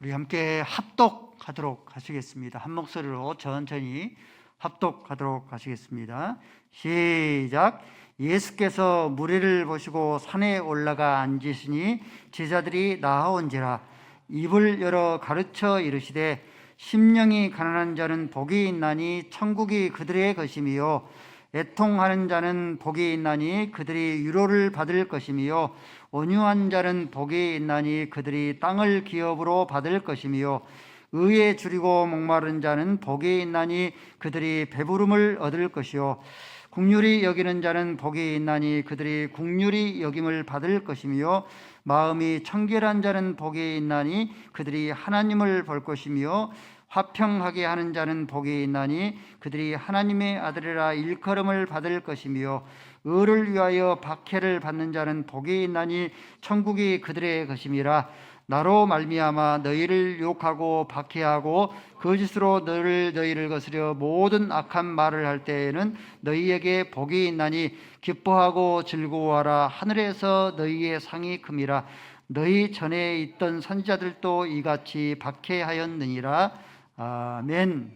우리 함께 합독하도록 하시겠습니다. 한 목소리로 천천히 합독하도록 하시겠습니다. 시작. 예수께서 무리를 보시고 산에 올라가 앉으시니 제자들이 나아온지라. 입을 열어 가르쳐 이르시되 심령이 가난한 자는 복이 있나니 천국이 그들의 것이며 애통하는 자는 복이 있나니 그들이 위로를 받을 것이며 온유한 자는 복이 있나니 그들이 땅을 기업으로 받을 것이며 의에 줄이고 목마른 자는 복이 있나니 그들이 배부름을 얻을 것이요 긍휼히 여기는 자는 복이 있나니 그들이 긍휼히 여김을 받을 것이며 마음이 청결한 자는 복이 있나니 그들이 하나님을 볼 것이며 화평하게 하는 자는 복이 있나니 그들이 하나님의 아들이라 일컬음을 받을 것이며 의를 위하여 박해를 받는 자는 복이 있나니 천국이 그들의 것임이라. 나로 말미암아 너희를 욕하고 박해하고 거짓으로 너희를 거스려 모든 악한 말을 할 때에는 너희에게 복이 있나니 기뻐하고 즐거워하라. 하늘에서 너희의 상이 큼이라. 너희 전에 있던 선지자들도 이같이 박해하였느니라. 아멘.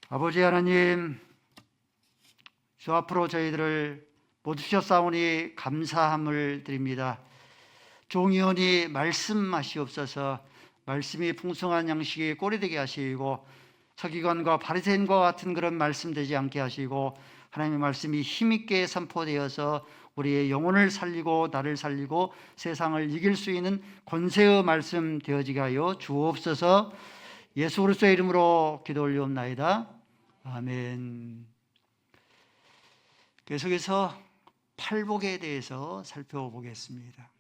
아버지 하나님, 주 앞으로 저희들을 모두셨사오니 감사함을 드립니다. 종이오니 말씀하시옵소서. 말씀이 풍성한 양식이 꼬리되게 하시고 서기관과 바리새인과 같은 그런 말씀 되지 않게 하시고 하나님의 말씀이 힘있게 선포되어서 우리의 영혼을 살리고 나를 살리고 세상을 이길 수 있는 권세의 말씀 되어지게 하여 주옵소서. 예수 그리스도의 이름으로 기도 올리옵나이다. 아멘. 계속해서 팔복에 대해서 살펴보겠습니다.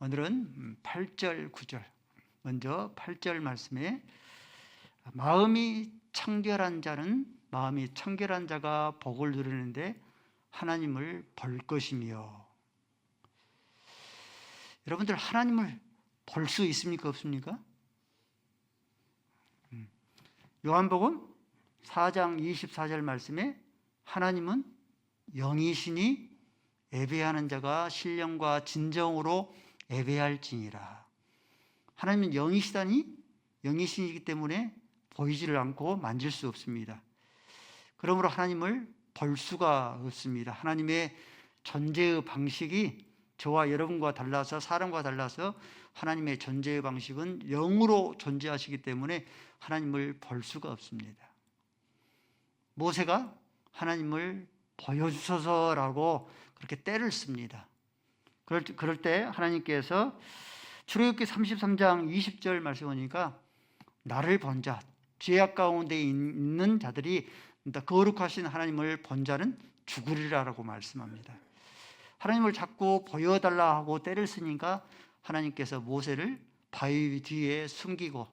오늘은 8절, 9절. 먼저 8절 말씀에 마음이 청결한 자가 복을 누리는데 하나님을 볼 것이며. 여러분들 하나님을 볼 수 있습니까? 없습니까? 요한복음 4장 24절 말씀에 하나님은 영이시니 예배하는 자가 신령과 진정으로 예배할지니라. 하나님은 영이시기 때문에 보이지를 않고 만질 수 없습니다. 그러므로 하나님을 볼 수가 없습니다. 하나님의 존재의 방식이 저와 여러분과 달라서, 사람과 달라서 하나님의 존재의 방식은 영으로 존재하시기 때문에 하나님을 볼 수가 없습니다. 모세가 하나님을 보여주소서라고 그렇게 때를 씁니다. 그럴 때 하나님께서 출애굽기 33장 20절 말씀 보니까 나를 본 자, 죄악 가운데 있는 자들이 거룩하신 하나님을 본 자는 죽으리라라고 말씀합니다. 하나님을 자꾸 보여달라 하고 때를 쓰니까 하나님께서 모세를 바위 뒤에 숨기고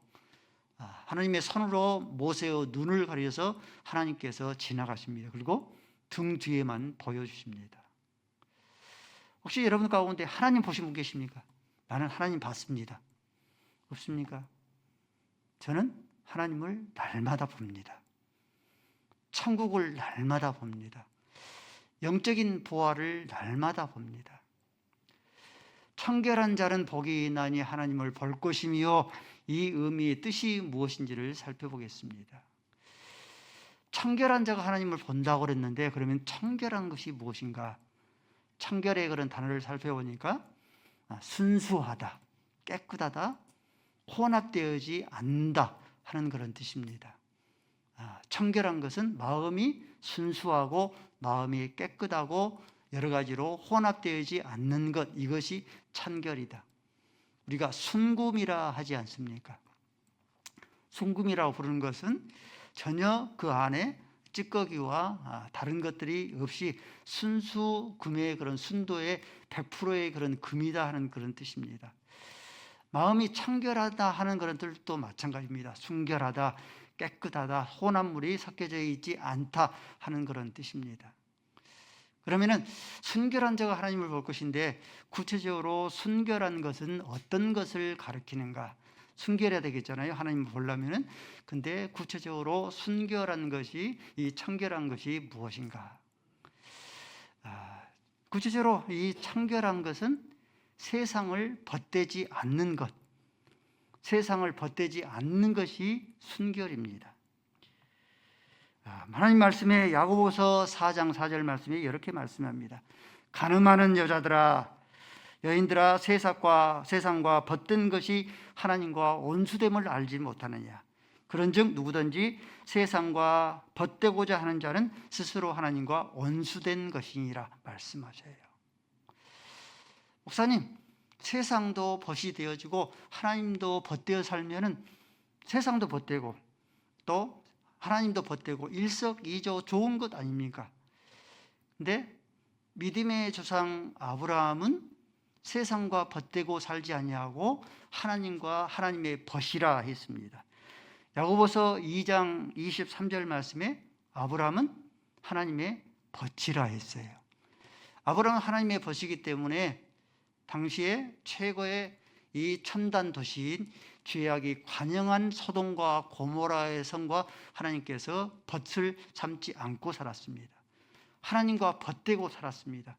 하나님의 손으로 모세의 눈을 가려서 하나님께서 지나가십니다. 그리고 등 뒤에만 보여주십니다. 혹시 여러분 가운데 하나님 보신 분 계십니까? 나는 하나님 봤습니다. 없습니까? 저는 하나님을 날마다 봅니다. 천국을 날마다 봅니다. 영적인 보화를 날마다 봅니다. 청결한 자는 복이 있나니 하나님을 볼 것이며, 이 의미의 뜻이 무엇인지를 살펴보겠습니다. 청결한 자가 하나님을 본다고 그랬는데 그러면 청결한 것이 무엇인가? 청결의 그런 단어를 살펴보니까 순수하다, 깨끗하다, 혼합되어지 않는다 하는 그런 뜻입니다. 청결한 것은 마음이 순수하고 마음이 깨끗하고 여러 가지로 혼합되어지 않는 것, 이것이 청결이다. 우리가 순금이라 하지 않습니까? 순금이라고 부르는 것은 전혀 그 안에 찌꺼기와 다른 것들이 없이 순수금의 그런 순도의 100%의 그런 금이다 하는 그런 뜻입니다. 마음이 청결하다 하는 그런 뜻도 마찬가지입니다. 순결하다, 깨끗하다, 혼합물이 섞여져 있지 않다 하는 그런 뜻입니다. 그러면은 순결한 자가 하나님을 볼 것인데, 구체적으로 순결한 것은 어떤 것을 가리키는가? 순결해야 되겠잖아요, 하나님을 보려면은. 근데 구체적으로 순결한 것이, 이 청결한 것이 무엇인가? 구체적으로 이 청결한 것은 세상을 벗대지 않는 것, 세상을 벗대지 않는 것이 순결입니다. 하나님 말씀에 야고보서 4장 4절 말씀에 이렇게 말씀합니다. 간음하는 여자들아, 여인들아, 세상과 벗된 것이 하나님과 원수됨을 알지 못하느냐. 그런즉 누구든지 세상과 벗되고자 하는 자는 스스로 하나님과 원수된 것이니라 말씀하셔요. 목사님, 세상도 벗이 되어지고 하나님도 벗되어 살면은 세상도 벗되고 또 하나님도 벗되고 일석이조 좋은 것 아닙니까? 근데 믿음의 조상 아브라함은 세상과 벗되고 살지 아니하고 하나님과 하나님의 벗이라 했습니다. 야고보서 2장 23절 말씀에 아브라함은 하나님의 벗이라 했어요. 아브라함은 하나님의 벗이기 때문에 당시에 최고의 이 첨단 도시인 죄악이 관영한 소돔과 고모라의 성과 하나님께서 벗을 삼지 않고 살았습니다. 하나님과 벗되고 살았습니다.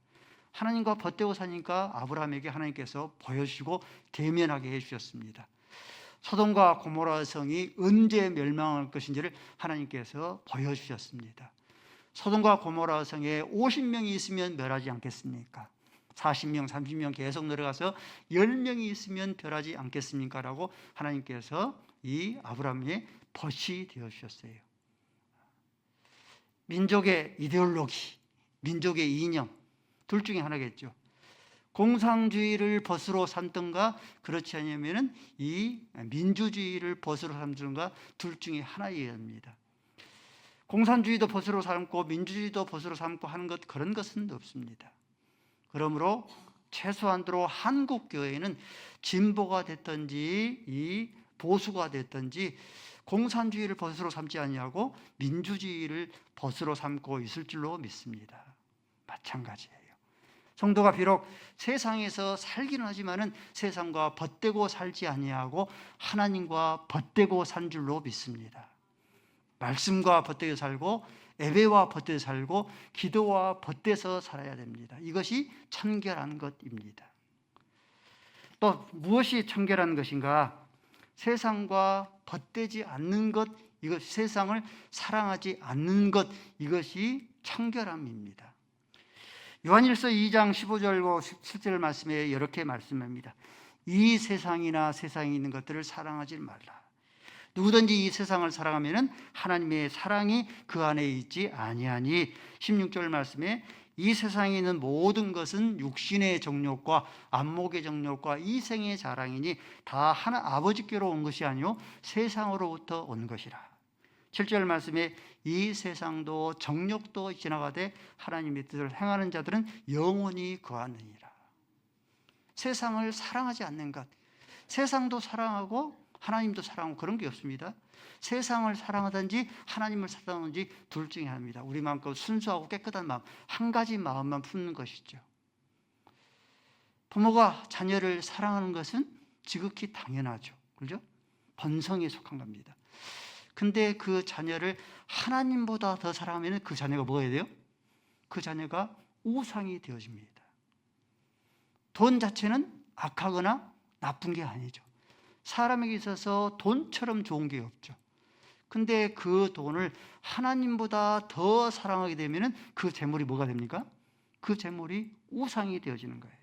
하나님과 벗되고 사니까 아브라함에게 하나님께서 보여주시고 대면하게 해주셨습니다. 소돔과 고모라 성이 언제 멸망할 것인지를 하나님께서 보여주셨습니다. 소돔과 고모라 성에 50명이 있으면 멸하지 않겠습니까? 40명, 30명 계속 내려가서 10명이 있으면 멸하지 않겠습니까? 라고 하나님께서 이 아브라함의 벗이 되어주셨어요. 민족의 이데올로기, 민족의 이념 둘 중에 하나겠죠. 공산주의를 벗으로 삼든가 그렇지 않으면 이 민주주의를 벗으로 삼든가 둘 중에 하나여야 합니다. 공산주의도 벗으로 삼고 민주주의도 벗으로 삼고 하는 것 그런 것은 없습니다. 그러므로 최소한도로 한국 교회는 진보가 됐든지 이 보수가 됐든지 공산주의를 벗으로 삼지 아니하고 민주주의를 벗으로 삼고 있을 줄로 믿습니다. 마찬가지예요. 성도가 비록 세상에서 살기는 하지만은 세상과 벗되고 살지 아니하고 하나님과 벗되고 산 줄로 믿습니다. 말씀과 벗되어 살고 예배와 벗되어 살고 기도와 벗되어서 살아야 됩니다. 이것이 청결한 것입니다. 또 무엇이 청결한 것인가? 세상과 벗되지 않는 것, 이것 세상을 사랑하지 않는 것, 이것이 청결함입니다. 요한일서 2장 15절과 17절 말씀에 이렇게 말씀합니다. 이 세상이나 세상에 있는 것들을 사랑하지 말라. 누구든지 이 세상을 사랑하면 하나님의 사랑이 그 안에 있지 아니하니. 16절 말씀에 이 세상에 있는 모든 것은 육신의 정욕과 안목의 정욕과 이생의 자랑이니 다 하나 아버지께로 온 것이 아니요 세상으로부터 온 것이라. 7절 말씀에 이 세상도 정욕도 지나가되 하나님의 뜻을 행하는 자들은 영원히 거하느니라. 세상을 사랑하지 않는 것, 세상도 사랑하고 하나님도 사랑하고 그런 게 없습니다. 세상을 사랑하든지 하나님을 사랑하든지 둘 중에 하나입니다. 우리 마음껏 순수하고 깨끗한 마음, 한 가지 마음만 품는 것이죠. 부모가 자녀를 사랑하는 것은 지극히 당연하죠. 그렇죠? 본성에 속한 겁니다. 근데 그 자녀를 하나님보다 더 사랑하면 그 자녀가 뭐가 돼요? 그 자녀가 우상이 되어집니다. 돈 자체는 악하거나 나쁜 게 아니죠. 사람에게 있어서 돈처럼 좋은 게 없죠. 근데 그 돈을 하나님보다 더 사랑하게 되면 그 재물이 뭐가 됩니까? 그 재물이 우상이 되어지는 거예요.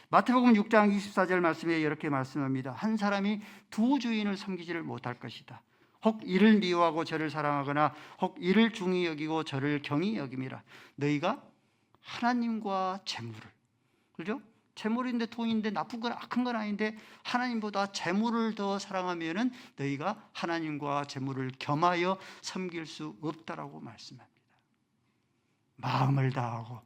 마태복음 6장 24절 말씀에 이렇게 말씀합니다. 한 사람이 두 주인을 섬기지를 못할 것이다. 혹 이를 미워하고 저를 사랑하거나 혹 이를 중히 여기고 저를 경히 여김이라. 너희가 하나님과 재물을, 그렇죠? 재물인데 돈인데 나쁜 건 악한 건 아닌데 하나님보다 재물을 더 사랑하면은 너희가 하나님과 재물을 겸하여 섬길 수 없다라고 말씀합니다. 마음을 다하고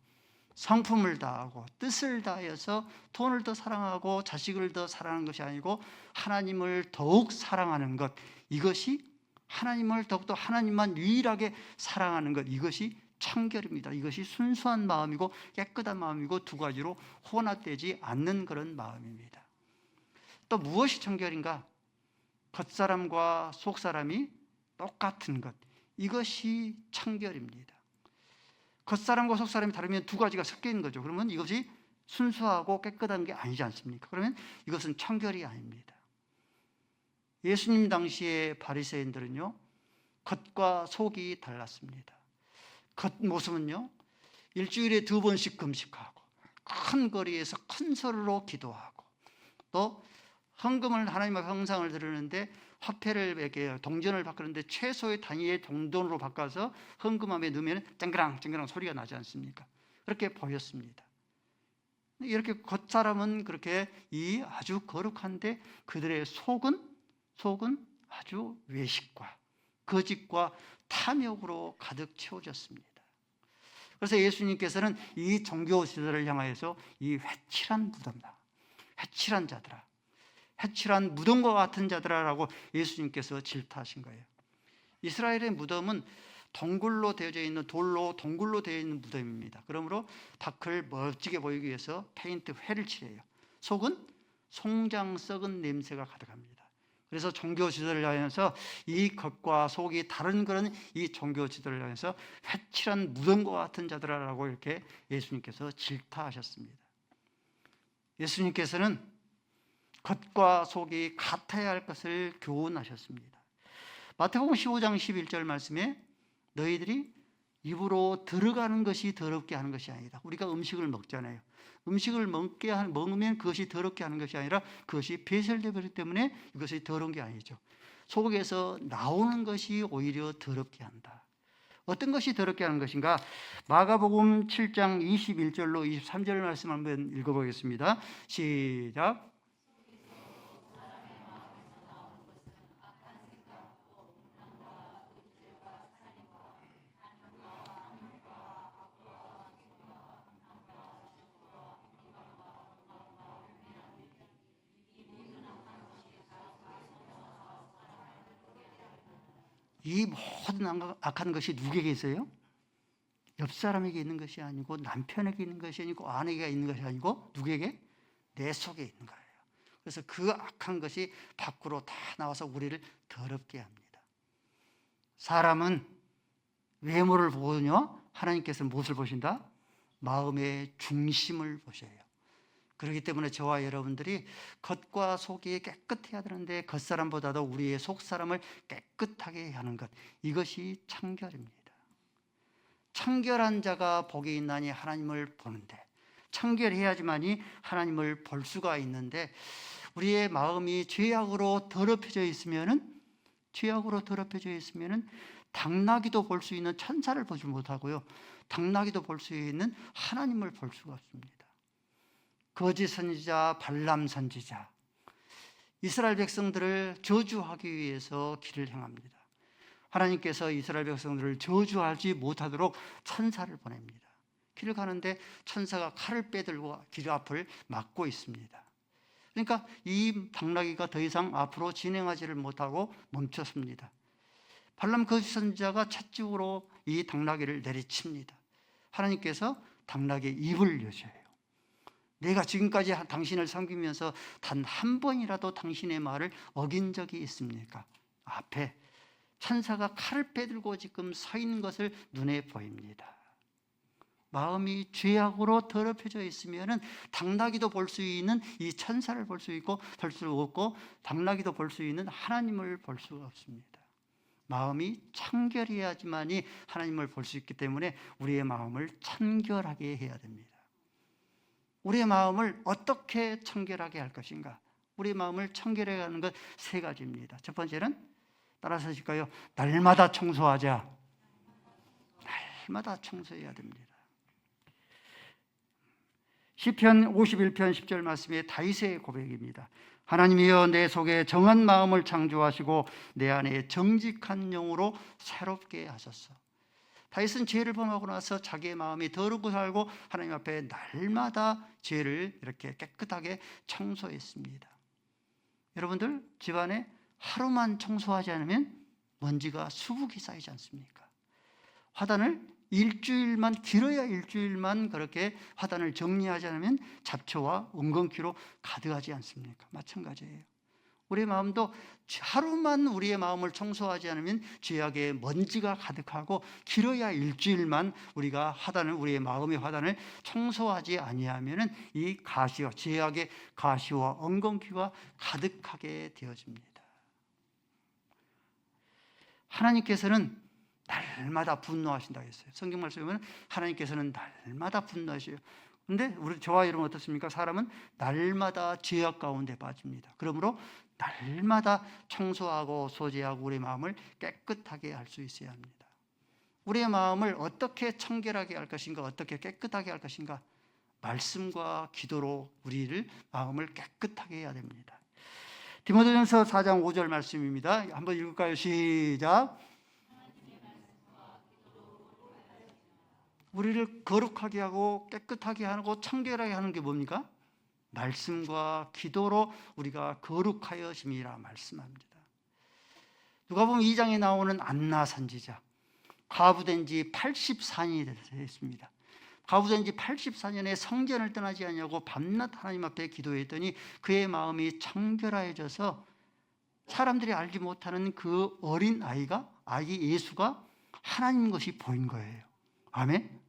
성품을 다하고 뜻을 다해서 돈을 더 사랑하고 자식을 더 사랑하는 것이 아니고 하나님을 더욱 사랑하는 것, 이것이 하나님을 더욱더 하나님만 유일하게 사랑하는 것, 이것이 청결입니다. 이것이 순수한 마음이고 깨끗한 마음이고 두 가지로 혼합되지 않는 그런 마음입니다. 또 무엇이 청결인가? 겉사람과 속사람이 똑같은 것, 이것이 청결입니다. 겉사람과 속사람이 다르면 두 가지가 섞여 있는 거죠. 그러면 이것이 순수하고 깨끗한 게 아니지 않습니까? 그러면 이것은 청결이 아닙니다. 예수님 당시의 바리새인들은요, 겉과 속이 달랐습니다. 겉모습은요, 일주일에 2번씩 금식하고 큰 거리에서 큰 소리로 기도하고, 또 헌금을 하나님 앞에 형상을 드리는데 화폐를 매겨요. 동전을 바꾸는데 최소의 단위의 동전으로 바꿔서 헌금함에 넣으면 쨍그랑 쨍그랑 소리가 나지 않습니까? 그렇게 보였습니다. 이렇게 겉사람은 그렇게 이 아주 거룩한데 그들의 속은 아주 외식과 거짓과 탐욕으로 가득 채워졌습니다. 그래서 예수님께서는 이 종교 지도자를 향하여서 이 회칠한 무덤다, 회칠한 자들아, 회칠한 무덤과 같은 자들아라고 예수님께서 질타하신 거예요. 이스라엘의 무덤은 동굴로 되어져 있는, 돌로 동굴로 되어 있는 무덤입니다. 그러므로 밖을 멋지게 보이기 위해서 페인트 회를 칠해요. 속은 송장 썩은 냄새가 가득합니다. 그래서 종교 지도를 하면서 이 겉과 속이 다른 그런 이 종교 지도를 하면서 회칠한 무덤과 같은 자들아라고 이렇게 예수님께서 질타하셨습니다. 예수님께서는 겉과 속이 같아야 할 것을 교훈하셨습니다. 마태복음 15장 11절 말씀에 너희들이 입으로 들어가는 것이 더럽게 하는 것이 아니다. 우리가 음식을 먹잖아요. 음식을 먹으면 그것이 더럽게 하는 것이 아니라 그것이 배설되어 버리기 때문에 이것이 더러운 게 아니죠. 속에서 나오는 것이 오히려 더럽게 한다. 어떤 것이 더럽게 하는 것인가? 마가복음 7장 21절로 23절 말씀 한번 읽어보겠습니다. 시작. 이 모든 악한 것이 누구에게 있어요? 옆 사람에게 있는 것이 아니고, 남편에게 있는 것이 아니고, 아내에게 있는 것이 아니고, 누구에게? 내 속에 있는 거예요. 그래서 그 악한 것이 밖으로 다 나와서 우리를 더럽게 합니다. 사람은 외모를 보거든요. 하나님께서는 무엇을 보신다? 마음의 중심을 보셔요. 그렇기 때문에 저와 여러분들이 겉과 속이 깨끗해야 되는데 겉사람보다도 우리의 속사람을 깨끗하게 하는 것, 이것이 청결입니다. 청결한 자가 복이 있나니 하나님을 보는데, 청결해야지만이 하나님을 볼 수가 있는데, 우리의 마음이 죄악으로 더럽혀져 있으면은 당나귀도 볼 수 있는 천사를 보지 못하고요, 당나귀도 볼 수 있는 하나님을 볼 수가 없습니다. 거짓 선지자, 발람 선지자, 이스라엘 백성들을 저주하기 위해서 길을 행합니다. 하나님께서 이스라엘 백성들을 저주하지 못하도록 천사를 보냅니다. 길을 가는데 천사가 칼을 빼들고 길 앞을 막고 있습니다. 그러니까 이 당나귀가 더 이상 앞으로 진행하지를 못하고 멈췄습니다. 발람 거짓 선지자가 채찍으로 이 당나귀를 내리칩니다. 하나님께서 당나귀의 입을 여셔요. 내가 지금까지 당신을 섬기면서 단 한 번이라도 당신의 말을 어긴 적이 있습니까? 앞에 천사가 칼을 빼들고 지금 서 있는 것을 눈에 보입니다. 마음이 죄악으로 더럽혀져 있으면 당나귀도 볼 수 있는 이 천사를 볼 수 있고 볼 수 없고, 당나귀도 볼 수 있는 하나님을 볼 수가 없습니다. 마음이 청결해야지만이 하나님을 볼 수 있기 때문에 우리의 마음을 청결하게 해야 됩니다. 우리의 마음을 어떻게 청결하게 할 것인가? 우리의 마음을 청결하게 하는 것 3가지입니다. 첫 번째는 따라서 하실까요? 날마다 청소하자. 날마다 청소해야 됩니다. 시편 51편 10절 말씀에 다윗의 고백입니다. 하나님이여 내 속에 정한 마음을 창조하시고 내 안에 정직한 영으로 새롭게 하소서. 다윗은 죄를 범하고 나서 자기의 마음이 더럽고 살고 하나님 앞에 날마다 죄를 이렇게 깨끗하게 청소했습니다. 여러분들 집안에 하루만 청소하지 않으면 먼지가 수북이 쌓이지 않습니까? 화단을 길어야 일주일만 그렇게 화단을 정리하지 않으면 잡초와 엉겅퀴로 가득하지 않습니까? 마찬가지예요. 우리의 마음도 하루만 우리의 마음을 청소하지 않으면 죄악의 먼지가 가득하고, 길어야 일주일만 우리가 우리의 마음의 화단을 청소하지 아니하면 이 가시와 죄악의 가시와 엉겅퀴가 가득하게 되어집니다. 하나님께서는 날마다 분노하신다고 했어요. 성경 말씀에 보면 하나님께서는 날마다 분노하셔요. 근데 저와 여러분 어떻습니까? 사람은 날마다 죄악 가운데 빠집니다. 그러므로 날마다 청소하고 소재하고 우리의 마음을 깨끗하게 할 수 있어야 합니다. 우리의 마음을 어떻게 청결하게 할 것인가, 어떻게 깨끗하게 할 것인가, 말씀과 기도로 우리를 마음을 깨끗하게 해야 됩니다. 디모데전서 4장 5절 말씀입니다. 한번 읽을까요? 시작. 우리를 거룩하게 하고 깨끗하게 하고 청결하게 하는 게 뭡니까? 말씀과 기도로 우리가 거룩하여짐이라 말씀합니다. 누가복음 2장에 나오는 안나 선지자, 과부된 지 84년이 됐습니다. 과부된 지 84년에 성전을 떠나지 않냐고 밤낮 하나님 앞에 기도했더니 그의 마음이 청결해져서 사람들이 알지 못하는 그 어린 아기 예수가 하나님 것이 보인 거예요. 아멘.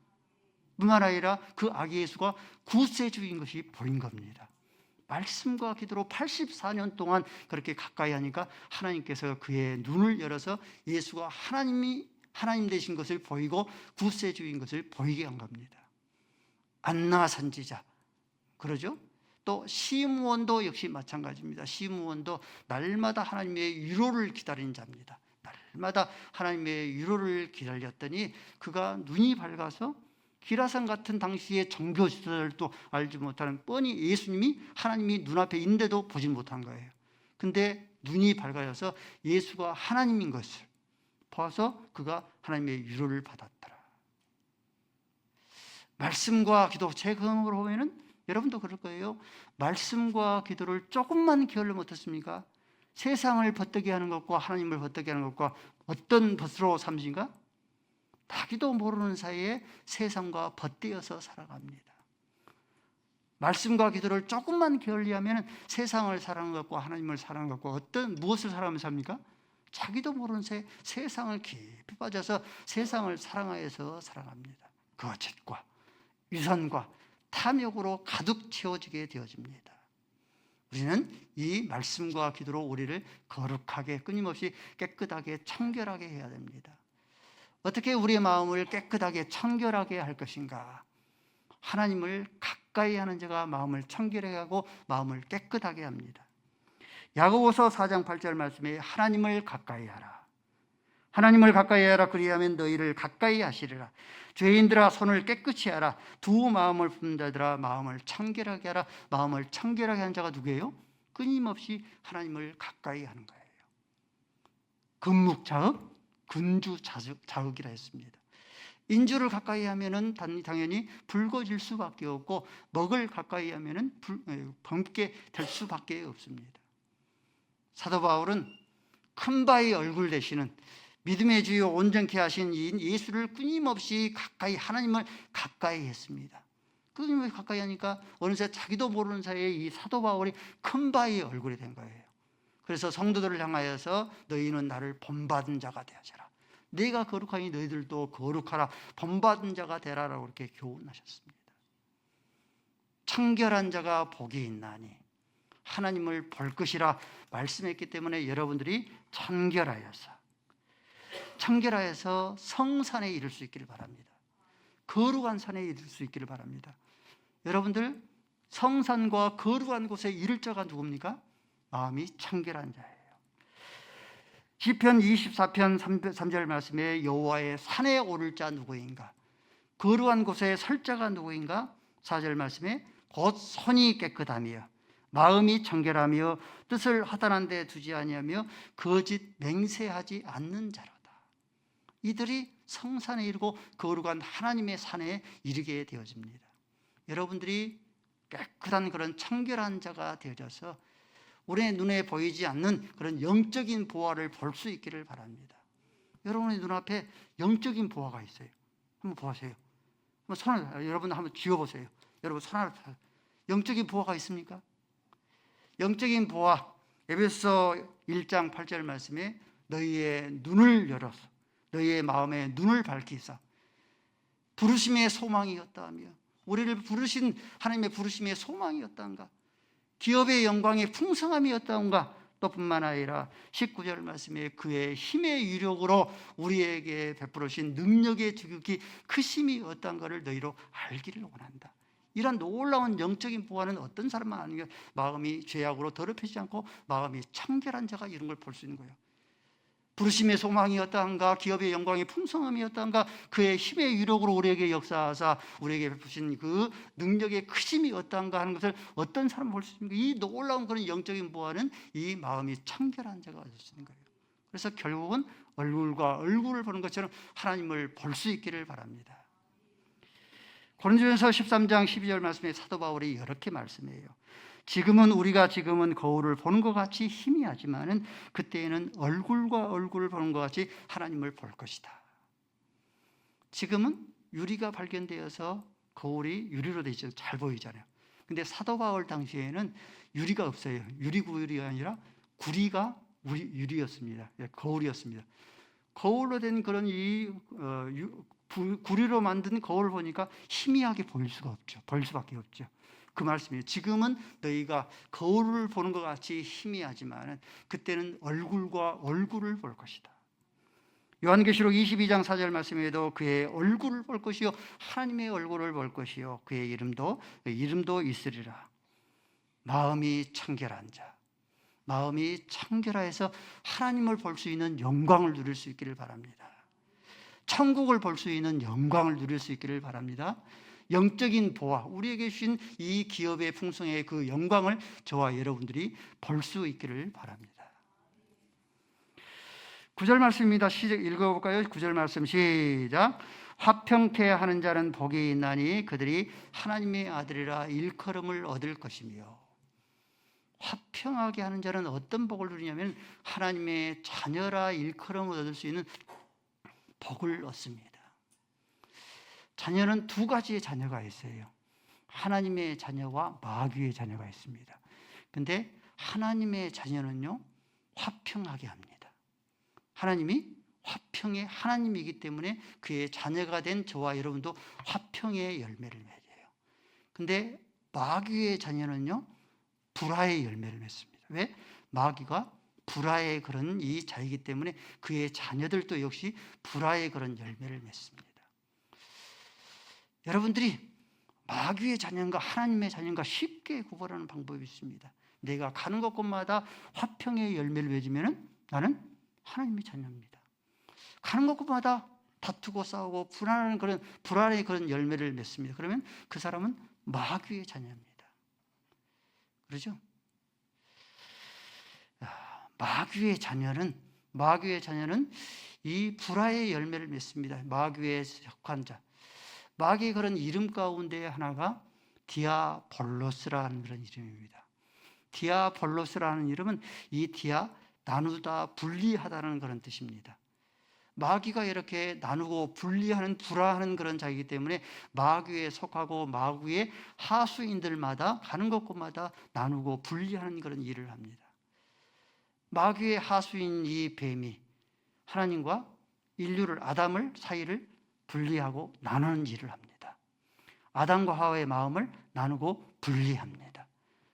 뿐만 아니라 그 아기 예수가 구세주인 것이 보인 겁니다. 말씀과 기도로 84년 동안 그렇게 가까이 하니까 하나님께서 그의 눈을 열어서 예수가 하나님 되신 것을 보이고 구세주인 것을 보이게 한 겁니다. 안나 선지자, 그러죠? 또 시므온도 역시 마찬가지입니다. 시므온도 날마다 하나님의 위로를 기다리는 자입니다. 날마다 하나님의 위로를 기다렸더니 그가 눈이 밝아서 기라산 같은 당시의 종교 시설도 알지 못하는, 뻔히 예수님이 하나님이 눈앞에 있는데도 보지 못한 거예요. 근데 눈이 밝아져서 예수가 하나님인 것을 봐서 그가 하나님의 위로를 받았더라. 말씀과 기도, 제 경험으로 보면은 여러분도 그럴 거예요. 말씀과 기도를 조금만 게을르면 어떻습니까? 세상을 벗되게 하는 것과 하나님을 벗되게 하는 것과 어떤 벗으로 삼으신가? 자기도 모르는 사이에 세상과 벗되어서 살아갑니다. 말씀과 기도를 조금만 게을리하면 세상을 사랑하는 것과 하나님을 사랑하는 것과 무엇을 사랑하면서 삽니까? 자기도 모르는 사이에 세상을 깊이 빠져서 세상을 사랑하여서 살아갑니다. 거짓과 유선과 탐욕으로 가득 채워지게 되어집니다. 우리는 이 말씀과 기도로 우리를 거룩하게, 끊임없이 깨끗하게, 청결하게 해야 됩니다. 어떻게 우리의 마음을 깨끗하게, 청결하게 할 것인가? 하나님을 가까이 하는 자가 마음을 청결하게 하고 마음을 깨끗하게 합니다. 야고보서 4장 8절 말씀에 하나님을 가까이 하라. 하나님을 가까이 하라. 그리하면 너희를 가까이 하시리라. 죄인들아 손을 깨끗이 하라. 두 마음을 품는 자들아 마음을 청결하게 하라. 마음을 청결하게 한 자가 누구예요? 끊임없이 하나님을 가까이 하는 거예요. 금묵자흑, 근주자흑이라 했습니다. 인주를 가까이 하면은 당연히 붉어질 수밖에 없고, 먹을 가까이 하면은 검게 될 수밖에 없습니다. 사도 바울은 큰 바위 얼굴 되시는 믿음의 주요 온전케 하신 이 예수를 끊임없이 가까이, 하나님을 가까이 했습니다. 끊임없이 가까이 하니까 어느새 자기도 모르는 사이에 이 사도 바울이 큰 바위 얼굴이 된 거예요. 그래서 성도들을 향하여서 너희는 나를 본받은 자가 되어져라. 내가 거룩하니 너희들도 거룩하라. 본받은 자가 되라라고 이렇게 교훈하셨습니다. 청결한 자가 복이 있나니 하나님을 볼 것이라 말씀했기 때문에 여러분들이 청결하여서 성산에 이를 수 있기를 바랍니다. 거룩한 산에 이를 수 있기를 바랍니다. 여러분들 성산과 거룩한 곳에 이를 자가 누굽니까? 마음이 청결한 자예요. 시편 24편 3절 말씀에 여호와의 산에 오를 자 누구인가? 거룩한 곳에 설 자가 누구인가? 4절 말씀에 곧 손이 깨끗하며 마음이 청결하며 뜻을 허탄한 데 두지 아니하며 거짓 맹세하지 않는 자로다. 이들이 성산에 이르고 거룩한 하나님의 산에 이르게 되어집니다. 여러분들이 깨끗한 그런 청결한 자가 되어져서 우리의 눈에 보이지 않는 그런 영적인 보화를 볼 수 있기를 바랍니다. 여러분의 눈앞에 영적인 보화가 있어요. 한번 보세요. 여러분 한번 쥐어보세요. 여러분 손 하나, 영적인 보화가 있습니까? 영적인 보화, 에베소 1장 8절 말씀에 너희의 눈을 열어서 너희의 마음의 눈을 밝히사 부르심의 소망이었다며, 우리를 부르신 하나님의 부르심의 소망이었다는가, 기업의 영광의 풍성함이었다는가, 또 또 뿐만 아니라 19절 말씀에 그의 힘의 유력으로 우리에게 베풀으신 능력의 지극히 크심이 어떠한가를 너희로 알기를 원한다. 이런 놀라운 영적인 보화는 어떤 사람만 아니면 마음이 죄악으로 더럽혀지지 않고 마음이 청결한 자가 이런 걸 볼 수 있는 거예요. 부르심의 소망이 어떠한가, 기업의 영광의 풍성함이 어떠한가, 그의 힘의 유력으로 우리에게 역사하사 우리에게 베푸신 그 능력의 크심이 어떠한가 하는 것을 어떤 사람은 볼 수 있습니까? 이 놀라운 그런 영적인 보화는 이 마음이 청결한 자가 얻을 수 있는 거예요. 그래서 결국은 얼굴과 얼굴을 보는 것처럼 하나님을 볼 수 있기를 바랍니다. 고린도전서 13장 12절 말씀에 사도 바울이 이렇게 말씀해요. 우리가 지금은 거울을 보는 것 같이 희미하지만은 그때에는 얼굴과 얼굴을 보는 것 같이 하나님을 볼 것이다. 지금은 유리가 발견되어서 거울이 유리로 되어 있어서 잘 보이잖아요. 근데 사도 바울 당시에는 유리가 없어요. 유리구리가 아니라 구리가 유리였습니다. 거울이었습니다. 거울로 된 그런 구리로 만든 거울을 보니까 희미하게 보일 수가 없죠. 보일 수밖에 없죠. 그 말씀이에요. 지금은 너희가 거울을 보는 것 같이 희미하지만 그때는 얼굴과 얼굴을 볼 것이다. 요한계시록 22장 4절 말씀에도 그의 얼굴을 볼 것이요 하나님의 얼굴을 볼 것이요 그의 이름도 있으리라. 마음이 청결한 자, 마음이 청결하여서 하나님을 볼 수 있는 영광을 누릴 수 있기를 바랍니다. 천국을 볼 수 있는 영광을 누릴 수 있기를 바랍니다. 영적인 보화, 우리에게 주신 이 기업의 풍성의 그 영광을 저와 여러분들이 볼 수 있기를 바랍니다. 9절 말씀입니다. 읽어볼까요? 9절 말씀 시작. 화평케 하는 자는 복이 있나니 그들이 하나님의 아들이라 일컬음을 얻을 것이며. 화평하게 하는 자는 어떤 복을 누리냐면 하나님의 자녀라 일컬음을 얻을 수 있는 복을 얻습니다. 자녀는 두 가지의 자녀가 있어요. 하나님의 자녀와 마귀의 자녀가 있습니다. 근데 하나님의 자녀는요, 화평하게 합니다. 하나님이 화평의 하나님이기 때문에 그의 자녀가 된 저와 여러분도 화평의 열매를 맺어요. 근데 마귀의 자녀는요, 불화의 열매를 맺습니다. 왜? 마귀가 불화의 그런 이 자이기 때문에 그의 자녀들도 역시 불화의 그런 열매를 맺습니다. 여러분들이 마귀의 자녀인가 하나님의 자녀인가 쉽게 구분하는 방법이 있습니다. 내가 가는 곳곳마다 화평의 열매를 맺으면 나는 하나님의 자녀입니다. 가는 곳곳마다 다투고 싸우고 불안의 그런 열매를 맺습니다. 그러면 그 사람은 마귀의 자녀입니다. 그렇죠? 마귀의 자녀는 이 불화의 열매를 맺습니다. 마귀의 속한 자. 마귀의 그런 이름 가운데 하나가 디아볼로스라는 그런 이름입니다. 디아볼로스라는 이름은 이 나누다 분리하다는 그런 뜻입니다. 마귀가 이렇게 나누고 분리하는 불화하는 그런 자이기 때문에 마귀에 속하고 마귀의 하수인들마다 가는 곳곳마다 나누고 분리하는 그런 일을 합니다. 마귀의 하수인 이 뱀이 하나님과 아담을 사이를 분리하고 나누는 일을 합니다. 아담과 하와의 마음을 나누고 분리합니다.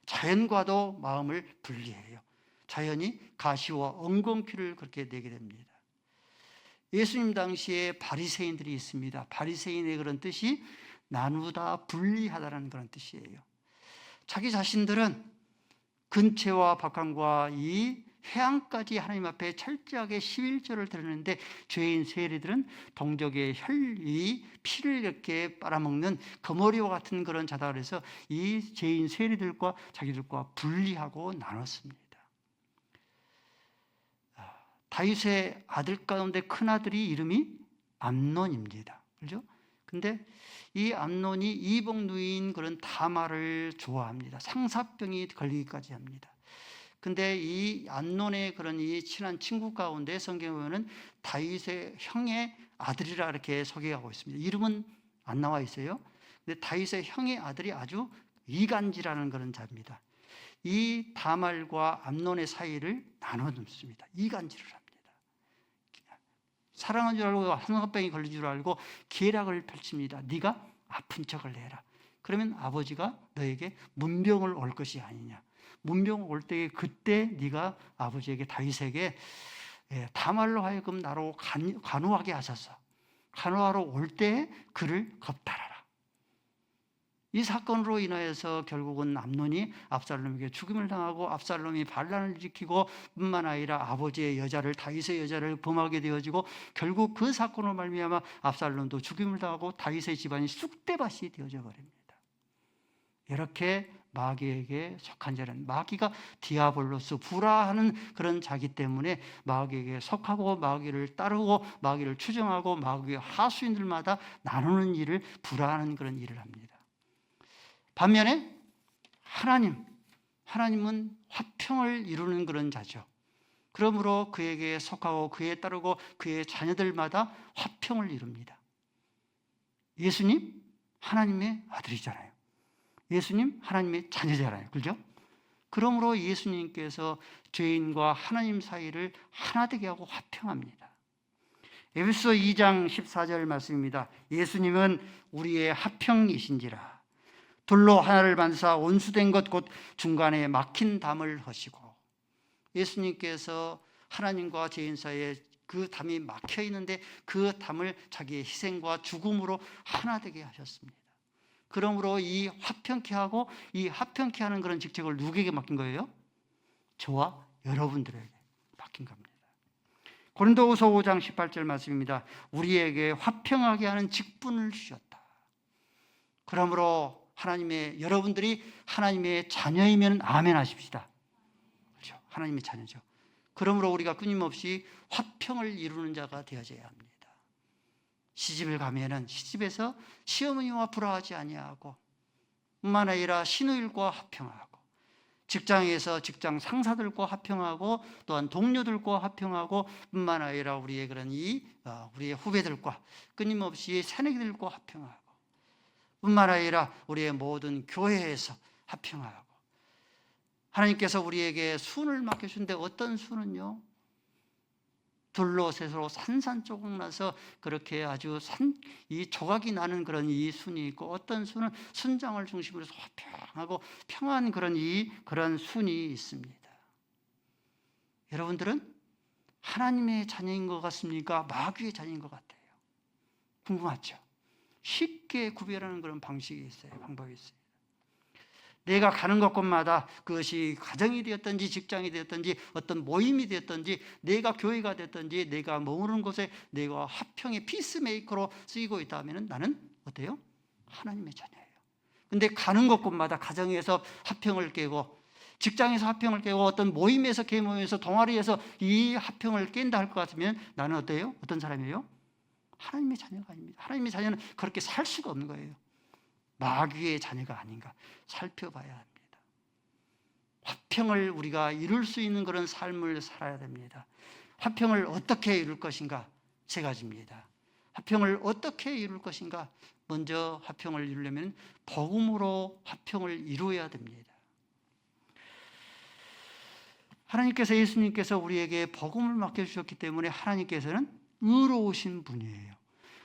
자연과도 마음을 분리해요. 자연이 가시와 엉겅퀴를 그렇게 내게 됩니다. 예수님 당시에 바리새인들이 있습니다. 바리새인의 그런 뜻이 나누다 분리하다라는 그런 뜻이에요. 자기 자신들은 근체와 박한과 이 회양까지 하나님 앞에 철저하게 11조를 드렸는데 죄인 세리들은 동족의 피를 이렇게 빨아먹는 거머리와 같은 그런 자다 그래서 이 죄인 세리들과 자기들과 분리하고 나눴습니다. 다윗의 아들 가운데 큰 아들이 이름이 암논입니다. 그렇죠? 근데 이 암논이 이복 누이인 그런 다말을 좋아합니다. 상사병이 걸리기까지 합니다. 근데 이 암논의 그런 이 친한 친구 가운데 성경에 보면은 다윗의 형의 아들이라 이렇게 소개하고 있습니다. 이름은 안 나와 있어요. 근데 다윗의 형의 아들이 아주 이간질하는 그런 자입니다. 이 다말과 암논의 사이를 나눠 놓습니다. 이간질을 합니다. 사랑한 줄 알고 한화병이 걸린 줄 알고 계략을 펼칩니다. 네가 아픈 척을 해라. 그러면 아버지가 너에게 문병을 올 것이 아니냐. 문병 올 때에 그때 네가 아버지에게 다윗에게 다말로 하여금 나로 간호하게 하셔서 간호하러 올 때에 그를 겁탈하라. 이 사건으로 인하여서 결국은 암논이 압살롬에게 죽임을 당하고 압살롬이 반란을 일으키고 뿐만 아니라 아버지의 여자를 다윗의 여자를 범하게 되어지고 결국 그 사건으로 말미암아 압살롬도 죽임을 당하고 다윗의 집안이 쑥대밭이 되어져 버립니다. 이렇게 마귀에게 속한 자는 마귀가 디아볼로스 불화하는 그런 자기 때문에 마귀에게 속하고 마귀를 따르고 마귀를 추종하고 마귀의 하수인들마다 나누는 일을 불화하는 그런 일을 합니다. 반면에 하나님은 화평을 이루는 그런 자죠. 그러므로 그에게 속하고 그에 따르고 그의 자녀들마다 화평을 이룹니다. 예수님 하나님의 아들이잖아요. 예수님 하나님의 자녀잖아요. 그렇죠? 그러므로 예수님께서 죄인과 하나님 사이를 하나 되게 하고 화평합니다. 에베소 2장 14절 말씀입니다. 예수님은 우리의 화평이신지라. 둘로 하나를 만드사 원수된 것 곧 중간에 막힌 담을 하시고, 예수님께서 하나님과 죄인 사이에 그 담이 막혀 있는데 그 담을 자기의 희생과 죽음으로 하나 되게 하셨습니다. 그러므로 이 화평케 하고 이 화평케 하는 그런 직책을 누구에게 맡긴 거예요? 저와 여러분들에게 맡긴 겁니다. 고린도후서 5장 18절 말씀입니다. 우리에게 화평하게 하는 직분을 주셨다. 그러므로 여러분들이 하나님의 자녀이면 아멘 하십시다. 그렇죠? 하나님의 자녀죠. 그러므로 우리가 끊임없이 화평을 이루는 자가 되어져야 합니다. 시집을 가면은 시집에서 시어머니와 불화하지 아니하고, 뿐만 아니라 시누일과 화평하고, 직장에서 직장 상사들과 화평하고, 또한 동료들과 화평하고, 뿐만 아니라 우리의 우리의 후배들과 끊임없이 새내기들과 화평하고, 뿐만 아니라 우리의 모든 교회에서 화평하고, 하나님께서 우리에게 순을 맡겨주는데 어떤 순은요? 둘로 셋으로 산산조각 나서 그렇게 아주 이 조각이 나는 그런 이 순이 있고, 어떤 순은 순장을 중심으로 해서 화평하고 평안한 그런 순이 있습니다. 여러분들은 하나님의 자녀인 것 같습니까? 마귀의 자녀인 것 같아요. 궁금하죠? 쉽게 구별하는 그런 방식이 있어요. 방법이 있어요. 내가 가는 곳곳마다 그것이 가정이 되었든지 직장이 되었든지 어떤 모임이 되었든지 내가 교회가 되었든지 내가 머무르는 곳에 내가 화평의 피스메이커로 쓰이고 있다면 나는 어때요? 하나님의 자녀예요. 근데 가는 곳곳마다 가정에서 화평을 깨고 직장에서 화평을 깨고 어떤 모임에서 개모임에서 동아리에서 이 화평을 깬다 할 것 같으면 나는 어때요? 어떤 사람이에요? 하나님의 자녀가 아닙니다. 하나님의 자녀는 그렇게 살 수가 없는 거예요. 마귀의 자녀가 아닌가 살펴봐야 합니다. 화평을 우리가 이룰 수 있는 그런 삶을 살아야 됩니다. 화평을 어떻게 이룰 것인가? 세 가지입니다. 화평을 어떻게 이룰 것인가? 먼저 화평을 이루려면 복음으로 화평을 이루어야 됩니다. 예수님께서 우리에게 복음을 맡겨주셨기 때문에 하나님께서는 의로우신 분이에요.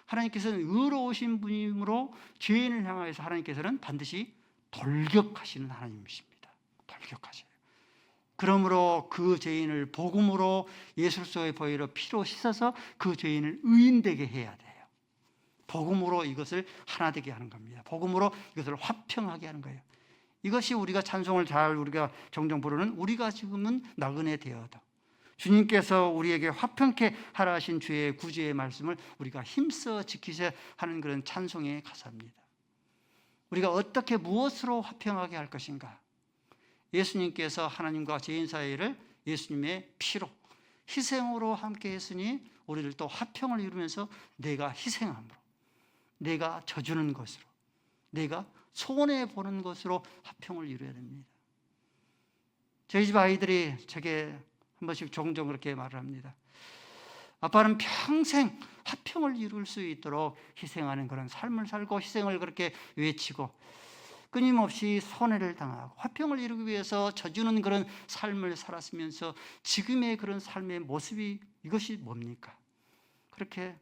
하나님께서는 의로우신 분이므로 죄인을 향하여서 하나님께서는 반드시 돌격하시는 하나님이십니다. 돌격하셔요. 그러므로 그 죄인을 복음으로 예수 그리스도의 보혈로 피로 씻어서 그 죄인을 의인되게 해야 돼요. 복음으로 이것을 하나 되게 하는 겁니다. 복음으로 이것을 화평하게 하는 거예요. 이것이 우리가 찬송을 우리가 종종 부르는 우리가 지금은 나그네 되어도, 주님께서 우리에게 화평케 하라 하신 주의 구주의 말씀을 우리가 힘써 지키셔야 하는 그런 찬송의 가사입니다. 우리가 어떻게 무엇으로 화평하게 할 것인가? 예수님께서 하나님과 죄인 사이를 예수님의 피로 희생으로 함께 했으니 우리를 또 화평을 이루면서 내가 희생함으로, 내가 져주는 것으로, 내가 손해보는 것으로 화평을 이루어야 됩니다. 저희 집 아이들이 제게 한 번씩 종종 그렇게 말을 합니다. 아빠는 평생 화평을 이룰 수 있도록 희생하는 그런 삶을 살고 희생을 그렇게 외치고 끊임없이 손해를 당하고 화평을 이루기 위해서 져주는 그런 삶을 살았으면서 지금의 그런 삶의 모습이 이것이 뭡니까? 그렇게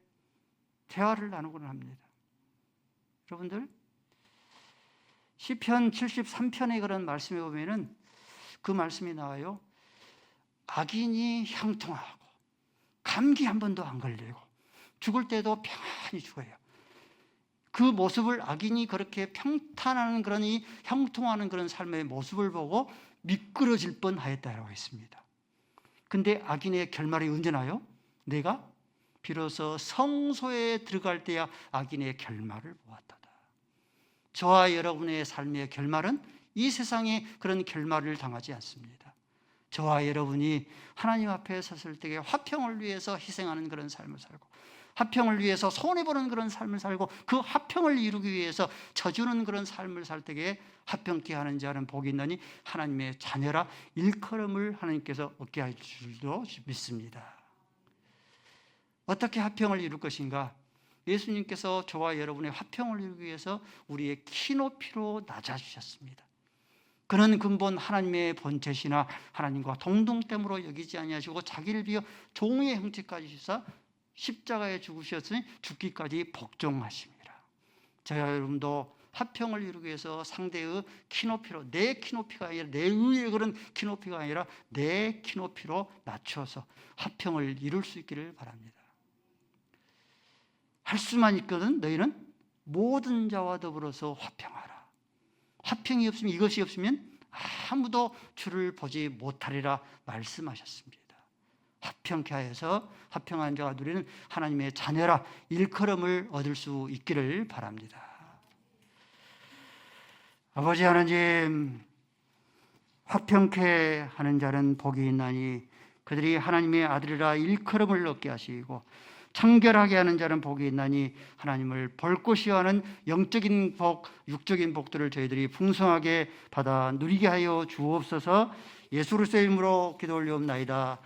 대화를 나누곤 합니다. 여러분들, 시편 73편의 그런 말씀에 보면은 그 말씀이 나와요. 악인이 형통하고 감기 한 번도 안 걸리고 죽을 때도 평안히 죽어요. 그 모습을 악인이 그렇게 평탄하는 그런 이 형통하는 그런 삶의 모습을 보고 미끄러질 뻔하였다라고 했습니다. 근데 악인의 결말이 언제 나요? 내가 비로소 성소에 들어갈 때야 악인의 결말을 보았다다. 저와 여러분의 삶의 결말은 이 세상에 그런 결말을 당하지 않습니다. 저와 여러분이 하나님 앞에 섰을 때에 화평을 위해서 희생하는 그런 삶을 살고, 화평을 위해서 손해보는 그런 삶을 살고, 그 화평을 이루기 위해서 져주는 그런 삶을 살 때에 화평케 하는 자는 복이 있나니 하나님의 자녀라 일컬음을 하나님께서 얻게 할 줄도 믿습니다. 어떻게 화평을 이룰 것인가? 예수님께서 저와 여러분의 화평을 이루기 위해서 우리의 키높이로 낮아주셨습니다. 그는 근본 하나님의 본체시나 하나님과 동등됨으로 여기지 아니하시고 자기를 비어 종의 형체까지 주사 십자가에 죽으셨으니 죽기까지 복종하십니다. 저와 여러분도 화평을 이루기 위해서 상대의 키높이로, 내 키높이가 아니라, 내 의의 그런 키높이가 아니라 내 키높이로 낮춰서 화평을 이룰 수 있기를 바랍니다. 할 수만 있거든 너희는 모든 자와 더불어서 화평하라. 화평이 없으면, 이것이 없으면 아무도 주를 보지 못하리라 말씀하셨습니다. 화평케 하여서 화평한 자가 누리는 하나님의 자녀라 일컬음을 얻을 수 있기를 바랍니다. 아버지 하나님, 화평케 하는 자는 복이 있나니 그들이 하나님의 아들이라 일컬음을 얻게 하시고, 청결하게 하는 자는 복이 있나니 하나님을 볼 것이요 하는 영적인 복, 육적인 복들을 저희들이 풍성하게 받아 누리게 하여 주옵소서. 예수 그리스도의 이름으로 기도 올리옵나이다.